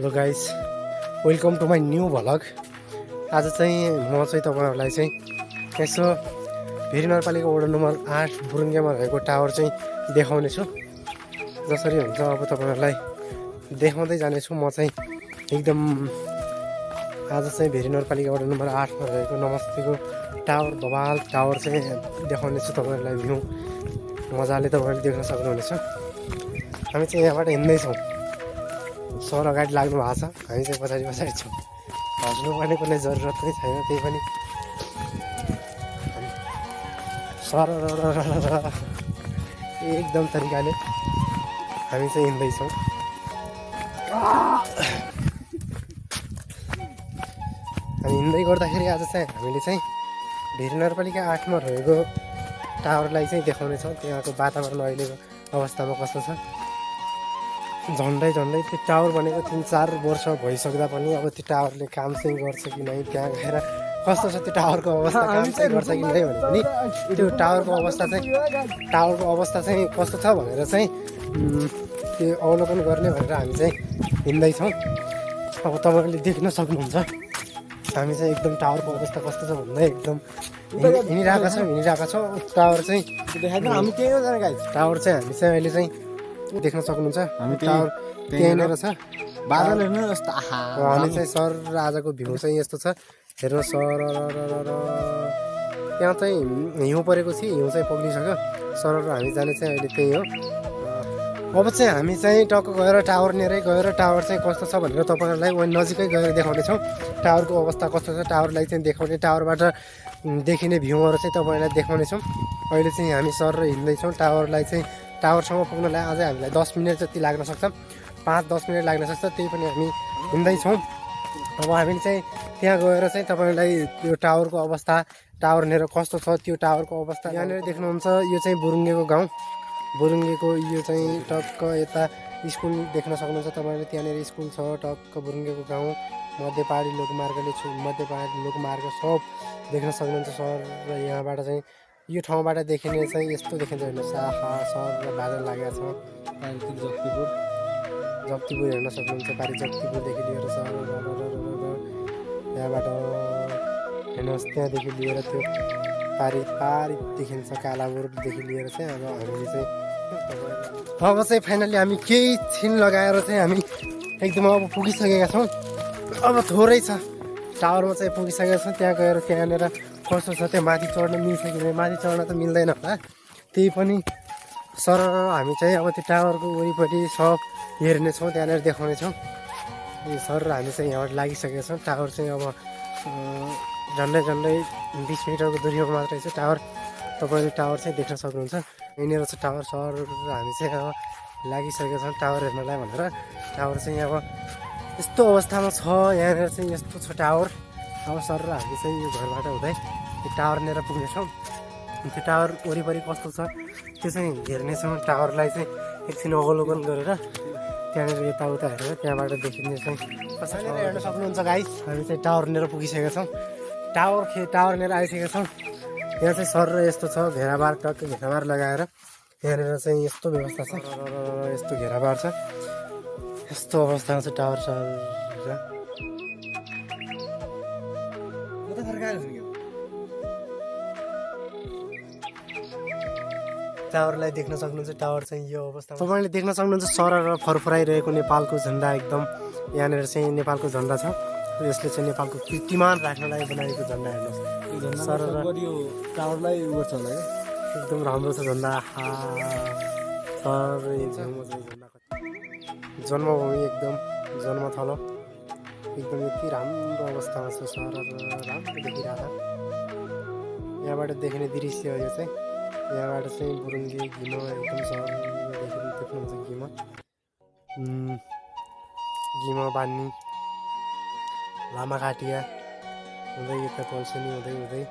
Hello guys, welcome to my new vlog. आज चाहिँ म चाहिँ तपाईँहरूलाई चाहिँ यसो भेरी नगरपालिका वडा नम्बर 8 बुरुङ्गेमा रहेको टावर चाहिँ देखाउने छु। जसरी हुन्छ अब तपाईँहरूलाई देखाउँदै जानेछु। म चाहिँ एकदम आज चाहिँ भेरी नगरपालिका वडा नम्बर 8 मा रहेको नमस्तेको टावर बवाल टावर चाहिँ देखाउने छु तपाईँहरूलाई। भ्यू मजाले तपाईँहरूले देख्न सक्नुहुनेछ। हामी चाहिँ यहाँबाट हिँड्दैछौँ। सर अगाडि लाग्नु भएको छ, हामी चाहिँ पछाडि पछाडि छौँ। हस्नुपर्ने कुनै जरुरत नै छैन। त्यही पनि सर एकदम तरिकाले हामी चाहिँ हिँड्दैछौँ। हामी हिँड्दै गर्दाखेरि आज चाहिँ हामीले चाहिँ भेरी नगरपालिका 8 मा रहेको टावरलाई चाहिँ देखाउनेछौँ। त्यहाँको वातावरण अहिलेको अवस्थामा कस्तो छ। झन्डै त्यो टावर बनेको 3-4 वर्ष भइसक्दा पनि अब त्यो टावरले काम चाहिँ गर्छ कि नै, त्यहाँ गएर कस्तो छ त्यो टावरको अवस्था, काम चाहिँ गर्छ कि नै भने पनि त्यो टावरको अवस्था चाहिँ कस्तो छ भनेर चाहिँ त्यो अवलोकन गर्ने भनेर हामी चाहिँ हिँड्दैछौँ। अब तपाईँहरूले देख्न सक्नुहुन्छ हामी चाहिँ एकदम टावरको अवस्था कस्तो छ भन्दै एकदम हिँडिरहेको छौँ। टावर चाहिँ हामी त्यही हो जाने गाइस। टावर चाहिँ हामी चाहिँ अहिले चाहिँ देख्न सक्नुहुन्छ। हामी टावर त्यहीँनिर छ। बादल हेर्नु यस्तो हामी चाहिँ सर र आजको भ्यू चाहिँ यस्तो छ। हेर्नु सर त्यहाँ चाहिँ हिउँ परेको थियो, हिउँ चाहिँ पग्लिसक्यो। सर र हामी जाने चाहिँ अहिले त्यही हो। अब चाहिँ हामी चाहिँ टक्क गएर टावरनेरै गएर टावर चाहिँ कस्तो छ भनेर तपाईँहरूलाई वहीँ नजिकै गएर देखाउनेछौँ। टावरको अवस्था कस्तो छ टावरलाई चाहिँ देखाउने, टावरबाट देखिने भ्यूहरू चाहिँ तपाईँलाई देखाउनेछौँ। अहिले चाहिँ हामी सर र हिँड्दैछौँ। टावरलाई चाहिँ टावरसम्म पुग्नलाई अझै हामीलाई 10 मिनट जति लाग्न सक्छ, 5-10 मिनट लाग्न सक्छ। त्यही पनि हामी हिँड्दैछौँ। अब हामीले चाहिँ त्यहाँ गएर चाहिँ तपाईँलाई त्यो टावरको अवस्था, टावरनेर कस्तो छ त्यो टावरको अवस्था यहाँनिर देख्नुहुन्छ। यो चाहिँ बुरुङ्गेको गाउँ, बुरुङ्गेको यो चाहिँ टक्क यता स्कुल देख्न सक्नुहुन्छ तपाईँले। त्यहाँनिर स्कुल छ टक्क बुरुङ्गेको गाउँ। मध्य पहाडी लोकमार्ग सब देख्न सक्नुहुन्छ सर। र यहाँबाट चाहिँ यो ठाउँबाट देखिने चाहिँ यस्तो देखिन्छ। हेर्नुहोस् सर र बादल लागेको छ। जक्तिपुर हेर्न सक्नुहुन्छ। पारी जक्तिपुरदेखि लिएर सर यहाँबाट हेर्नुहोस्, त्यहाँदेखि लिएर त्यो पारी देखिन्छ कालाबुरदेखि लिएर चाहिँ। अब हामीले चाहिँ फाइनली हामी केही छिन लगाएर चाहिँ हामी एकदम अब पुगिसकेका छौँ। अब थोरै छ टावरमा चाहिँ पुगिसकेका छौँ। त्यहाँ गएर त्यहाँनिर कस्तो छ त्यो माथि चढ्न मिल्छ कि नै, माथि चढ्न त मिल्दैन होला। त्यही पनि सर हामी चाहिँ अब त्यो टावरको वरिपरि सब हेर्नेछौँ, त्यहाँनिर देखाउनेछौँ। सर र हामी चाहिँ यहाँबाट लागिसकेका छौँ। टावर चाहिँ अब झन्डै 20 मिटरको दूरीमा मात्रै छ टावर। तपाईँले टावर चाहिँ देख्न सक्नुहुन्छ। यहीँनिर छ टावर। सर र हामी चाहिँ अब लागिसकेका छौँ टावर हेर्नलाई भनेर। टावर चाहिँ अब यस्तो अवस्थामा छ। यहाँनिर चाहिँ यस्तो छ टावर। अब सर र हामी चाहिँ यो घरबाट हुँदै त्यो टावरनिर पुग्नेछौँ। त्यो टावर वरिपरि कस्तो छ त्यो चाहिँ हेर्नेछौँ। टावरलाई चाहिँ एकछिन अवलोकन गरेर त्यहाँनिर यताउता हेरेर त्यहाँबाट देखिने चाहिँ कसरी हेर्न सक्नुहुन्छ गाइस। हामी चाहिँ टावरनिर पुगिसकेका छौँ। टावरनिर आइसकेका छौँ। यहाँ चाहिँ सर र यस्तो छ घेराबार, टक्क घेराबार लगाएर यहाँनिर चाहिँ यस्तो व्यवस्था छ। यस्तो घेराबार छ, यस्तो अवस्थामा चाहिँ टावर छ। टावरलाई देख्न सक्नुहुन्छ। टावर चाहिँ यो अवस्थामा तपाईँले देख्न सक्नुहुन्छ। सर र फरफराइरहेको नेपालको झन्डा एकदम यहाँनिर चाहिँ नेपालको झन्डा छ। यसले चाहिँ नेपालको कीर्तिमान राख्नलाई बनाएको झन्डा हेर्नुहोस्। सर र टावरलाई उयो छ एकदम राम्रो छ झन्डा। सर जन्मभूमि एकदम जन्मथलो एकदम यति राम्रो अवस्थामा छ। सर राम्रो देखिरहेको छ। यहाँबाट देखिने दृश्य यो चाहिँ। यहाँबाट चाहिँ बुरुङ्गे घिम एकदम देख्नुहुन्छ। घिम बान्नी लामाखाटिया हुँदै यता पल्सनी हुँदै